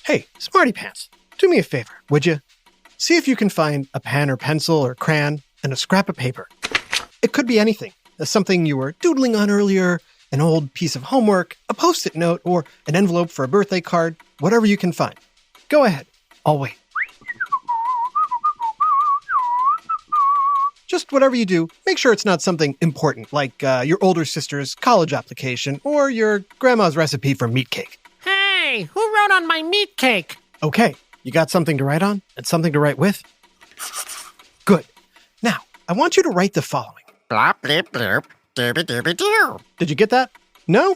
Hey, Smarty Pants, do me a favor, would you? See if you can find a pen or pencil or crayon and a scrap of paper. It could be anything. Something you were doodling on earlier, an old piece of homework, a Post-it note, or an envelope for a birthday card, whatever you can find. Go ahead. I'll wait. Just whatever you do, make sure it's not something important, like your older sister's college application or your grandma's recipe for meat cake. Hey, who wrote on my meat cake? Okay, you got something to write on and something to write with? Good. Now, I want you to write the following. Blop, blip, blurp, derby, derby, doo. Did you get that? No?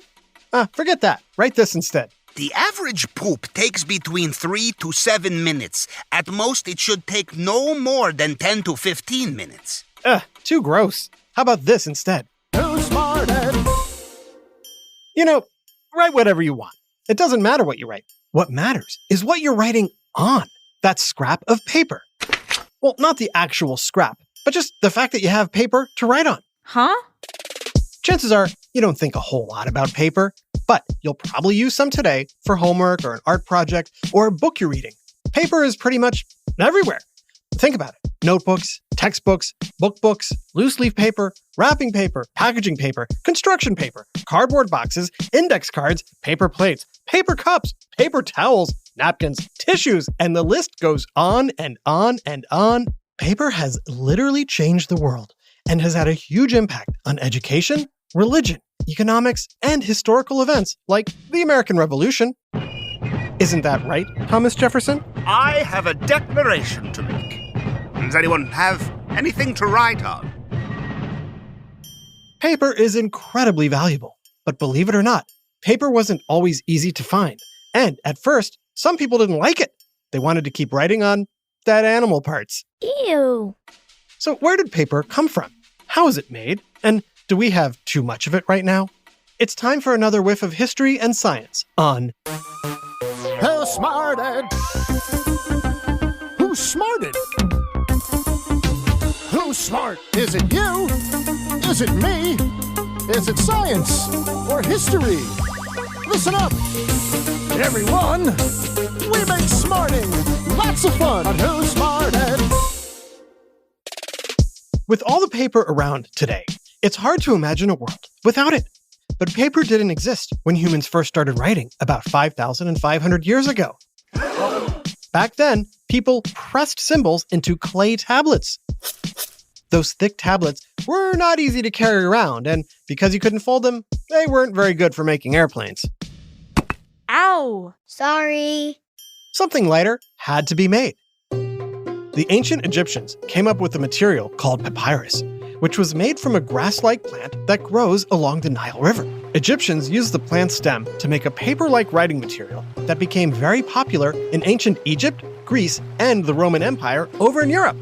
Forget that. Write this instead. The average poop takes between 3 to 7 minutes. At most, it should take no more than 10 to 15 minutes. Too gross. How about this instead? Who smarted? You know, write whatever you want. It doesn't matter what you write. What matters is what you're writing on. That scrap of paper. Well, not the actual scrap, but just the fact that you have paper to write on. Huh? Chances are you don't think a whole lot about paper, but you'll probably use some today for homework or an art project or a book you're reading. Paper is pretty much everywhere. Think about it. Notebooks, textbooks, book books, loose leaf paper, wrapping paper, packaging paper, construction paper, cardboard boxes, index cards, paper plates, paper cups, paper towels, napkins, tissues, and the list goes on and on and on. Paper has literally changed the world and has had a huge impact on education, religion, economics, and historical events like the American Revolution. Isn't that right, Thomas Jefferson? I have a declaration to make. Does anyone have anything to write on? Paper is incredibly valuable, but believe it or not, paper wasn't always easy to find. And at first, some people didn't like it. They wanted to keep writing on dead animal parts. Ew. So where did paper come from? How is it made? And do we have too much of it right now? It's time for another whiff of history and science on Who smarted? Who smarted? Who's smart? Is it you? Is it me? Is it science or history? Listen up, everyone. We make smarting lots of fun on Who Smarted. With all the paper around today, it's hard to imagine a world without it. But paper didn't exist when humans first started writing about 5,500 years ago. Back then, people pressed symbols into clay tablets. Those thick tablets were not easy to carry around, and because you couldn't fold them, they weren't very good for making airplanes. Ow. Sorry. Something lighter had to be made. The ancient Egyptians came up with a material called papyrus, which was made from a grass-like plant that grows along the Nile River. Egyptians used the plant stem to make a paper-like writing material that became very popular in ancient Egypt, Greece, and the Roman Empire over in Europe.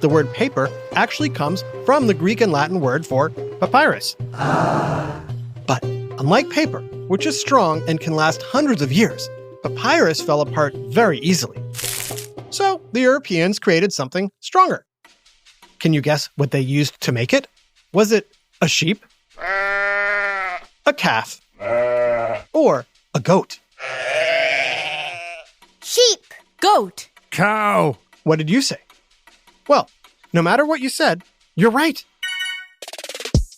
The word paper actually comes from the Greek and Latin word for papyrus. But unlike paper, which is strong and can last hundreds of years, papyrus fell apart very easily. So the Europeans created something stronger. Can you guess what they used to make it? Was it a sheep? A calf? Or a goat? Sheep. Goat. Cow. What did you say? Well, no matter what you said, you're right.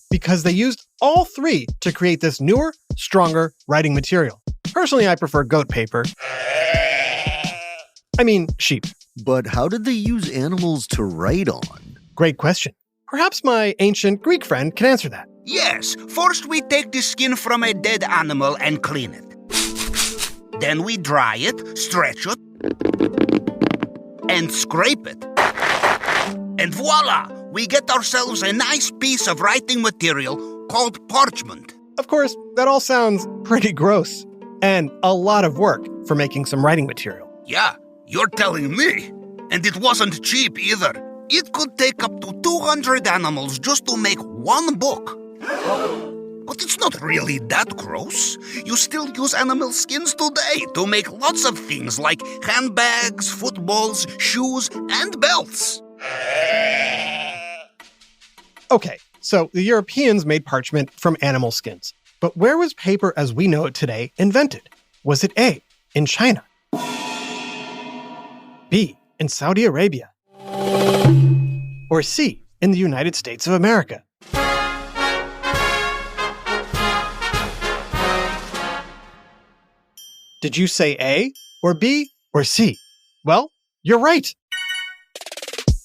Because they used all three to create this newer, stronger writing material. Personally, I prefer goat paper. I mean, sheep. But how did they use animals to write on? Great question. Perhaps my ancient Greek friend can answer that. Yes, first we take the skin from a dead animal and clean it. Then we dry it, stretch it, and scrape it. And voila! We get ourselves a nice piece of writing material called parchment. Of course, that all sounds pretty gross. And a lot of work for making some writing material. Yeah, you're telling me. And it wasn't cheap either. It could take up to 200 animals just to make one book. But it's not really that gross. You still use animal skins today to make lots of things like handbags, footballs, shoes, and belts. Okay, so the Europeans made parchment from animal skins. But where was paper as we know it today invented? Was it A, in China? B. In Saudi Arabia? Or C. In the United States of America? Did you say A, or B, or C? Well, you're right.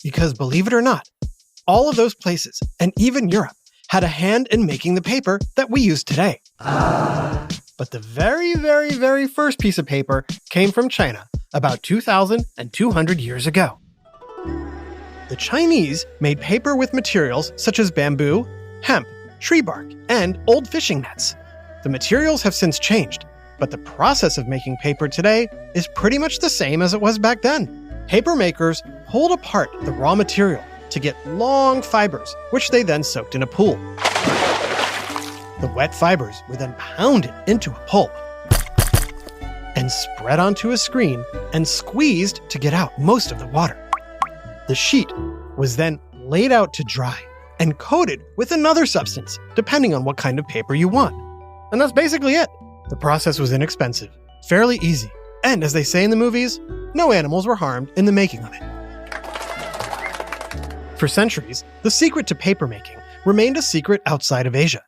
Because believe it or not, all of those places, and even Europe, had a hand in making the paper that we use today. But the very, very, very first piece of paper came from China about 2,200 years ago. The Chinese made paper with materials such as bamboo, hemp, tree bark, and old fishing nets. The materials have since changed, but the process of making paper today is pretty much the same as it was back then. Paper makers pulled apart the raw material to get long fibers, which they then soaked in a pool. The wet fibers were then pounded into a pulp and spread onto a screen and squeezed to get out most of the water. The sheet was then laid out to dry and coated with another substance, depending on what kind of paper you want. And that's basically it. The process was inexpensive, fairly easy, and as they say in the movies, no animals were harmed in the making of it. For centuries, the secret to papermaking remained a secret outside of Asia.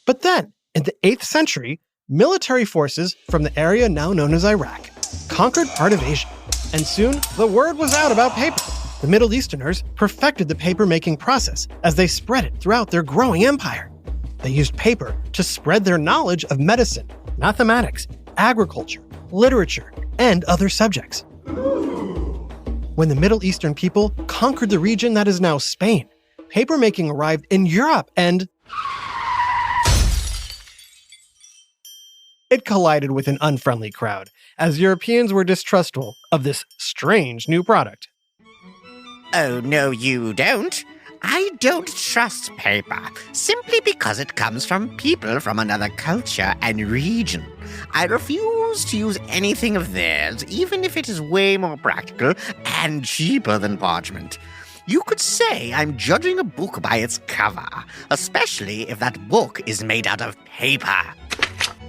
But then, in the 8th century, military forces from the area now known as Iraq conquered part of Asia, and soon the word was out about paper. The Middle Easterners perfected the paper-making process as they spread it throughout their growing empire. They used paper to spread their knowledge of medicine, mathematics, agriculture, literature, and other subjects. When the Middle Eastern people conquered the region that is now Spain, papermaking arrived in Europe and it collided with an unfriendly crowd, as Europeans were distrustful of this strange new product. Oh, no, you don't. I don't trust paper, simply because it comes from people from another culture and region. I refuse to use anything of theirs, even if it is way more practical and cheaper than parchment. You could say I'm judging a book by its cover, especially if that book is made out of paper.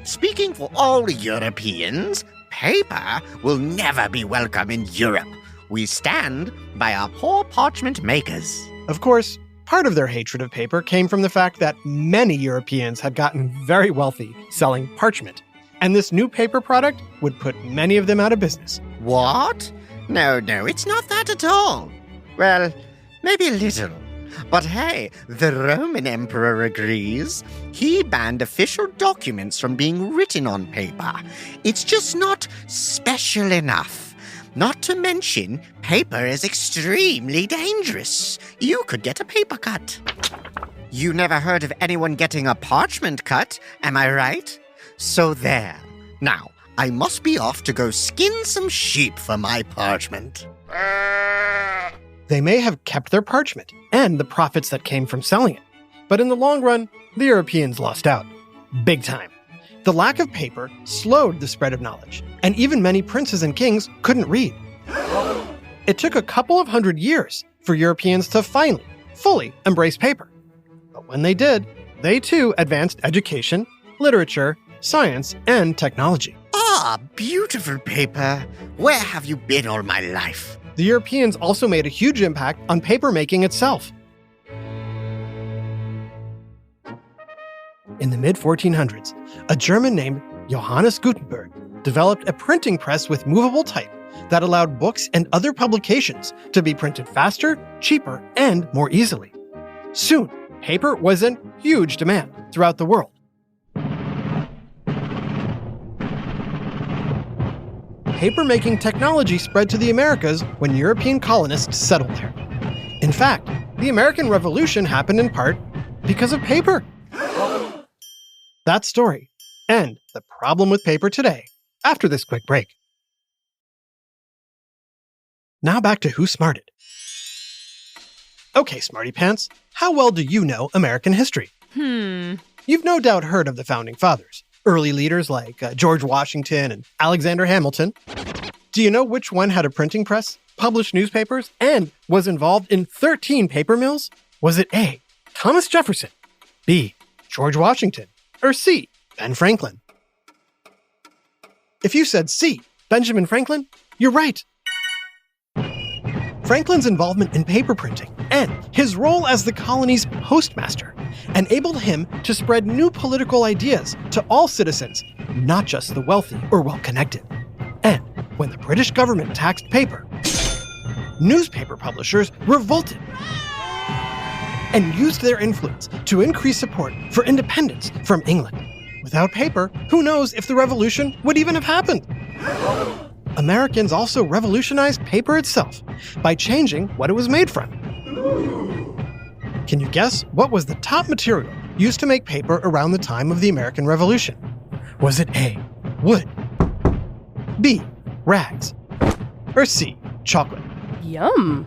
Speaking for all Europeans, paper will never be welcome in Europe. We stand by our poor parchment makers. Of course, part of their hatred of paper came from the fact that many Europeans had gotten very wealthy selling parchment, and this new paper product would put many of them out of business. What? No, it's not that at all. Well, maybe a little. But hey, the Roman emperor agrees. He banned official documents from being written on paper. It's just not special enough. Not to mention, paper is extremely dangerous. You could get a paper cut. You never heard of anyone getting a parchment cut, am I right? So there. Now, I must be off to go skin some sheep for my parchment. They may have kept their parchment and the profits that came from selling it, but in the long run, the Europeans lost out. Big time. The lack of paper slowed the spread of knowledge, and even many princes and kings couldn't read. It took a couple of 100 years for Europeans to finally, fully embrace paper. But when they did, they too advanced education, literature, science, and technology. Ah, beautiful paper. Where have you been all my life? The Europeans also made a huge impact on papermaking itself. In the mid-1400s, a German named Johannes Gutenberg developed a printing press with movable type that allowed books and other publications to be printed faster, cheaper, and more easily. Soon, paper was in huge demand throughout the world. Paper-making technology spread to the Americas when European colonists settled there. In fact, the American Revolution happened in part because of paper. That story, and the problem with paper today, after this quick break. Now back to Who Smarted. Okay, Smarty Pants, how well do you know American history? You've no doubt heard of the Founding Fathers, early leaders like George Washington and Alexander Hamilton. Do you know which one had a printing press, published newspapers, and was involved in 13 paper mills? Was it A, Thomas Jefferson, B, George Washington, or C, Ben Franklin? If you said C, Benjamin Franklin, you're right. Franklin's involvement in paper printing and his role as the colony's postmaster enabled him to spread new political ideas to all citizens, not just the wealthy or well-connected. And when the British government taxed paper, newspaper publishers revolted and used their influence to increase support for independence from England. Without paper, who knows if the revolution would even have happened? Americans also revolutionized paper itself by changing what it was made from. Can you guess what was the top material used to make paper around the time of the American Revolution? Was it A, wood, B, rags, or C, chocolate? Yum.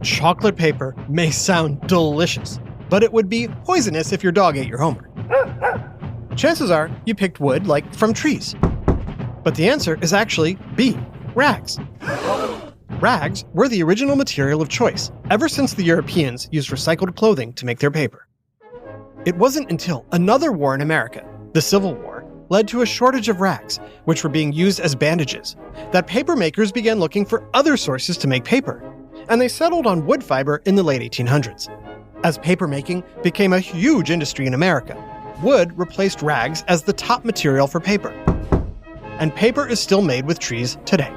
Chocolate paper may sound delicious, but it would be poisonous if your dog ate your homework. Chances are you picked wood, like from trees. But the answer is actually B, rags. Rags were the original material of choice ever since the Europeans used recycled clothing to make their paper. It wasn't until another war in America, the Civil War, led to a shortage of rags, which were being used as bandages, that paper makers began looking for other sources to make paper, and they settled on wood fiber in the late 1800s. As papermaking became a huge industry in America, wood replaced rags as the top material for paper. And paper is still made with trees today.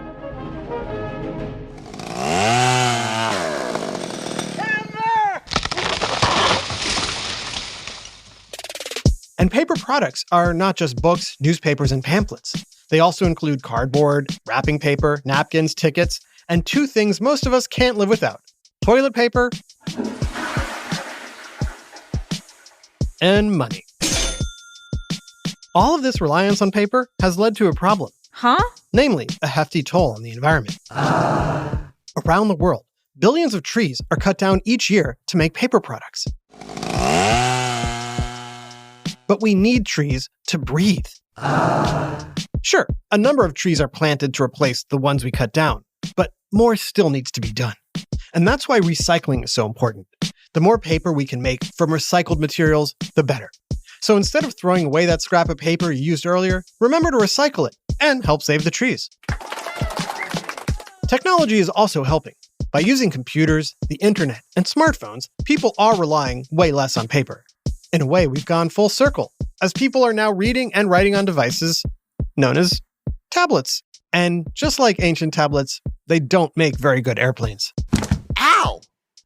And paper products are not just books, newspapers, and pamphlets. They also include cardboard, wrapping paper, napkins, tickets, and two things most of us can't live without: toilet paper and money. All of this reliance on paper has led to a problem, Huh? namely a hefty toll on the environment. Around the world, billions of trees are cut down each year to make paper products. But we need trees to breathe. Sure, a number of trees are planted to replace the ones we cut down, but more still needs to be done. And that's why recycling is so important. The more paper we can make from recycled materials, the better. So instead of throwing away that scrap of paper you used earlier, remember to recycle it and help save the trees. Technology is also helping. By using computers, the internet, and smartphones, people are relying way less on paper. In a way, we've gone full circle, as people are now reading and writing on devices known as tablets. And just like ancient tablets, they don't make very good airplanes. Ow!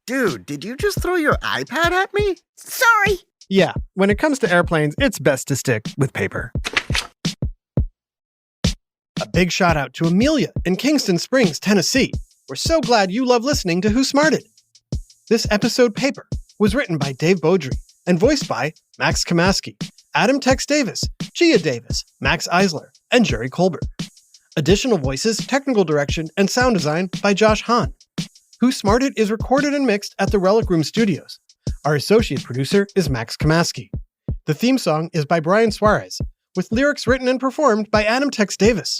Dude, did you just throw your iPad at me? Sorry. Yeah, when it comes to airplanes, it's best to stick with paper. A big shout out to Amelia in Kingston Springs, Tennessee. We're so glad you love listening to Who Smarted. This episode paper was written by Dave Beaudry and voiced by Max Kamaski, Adam Tex Davis, Gia Davis, Max Eisler, and Jerry Colbert. Additional voices, technical direction, and sound design by Josh Hahn. Who Smarted is recorded and mixed at the Relic Room Studios. Our associate producer is Max Kamaski. The theme song is by Brian Suarez, with lyrics written and performed by Adam Tex Davis.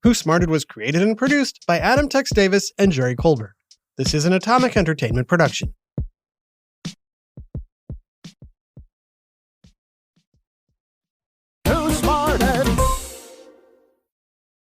Who Smarted was created and produced by Adam Tex Davis and Jerry Colbert. This is an Atomic Entertainment production. Who Smarted?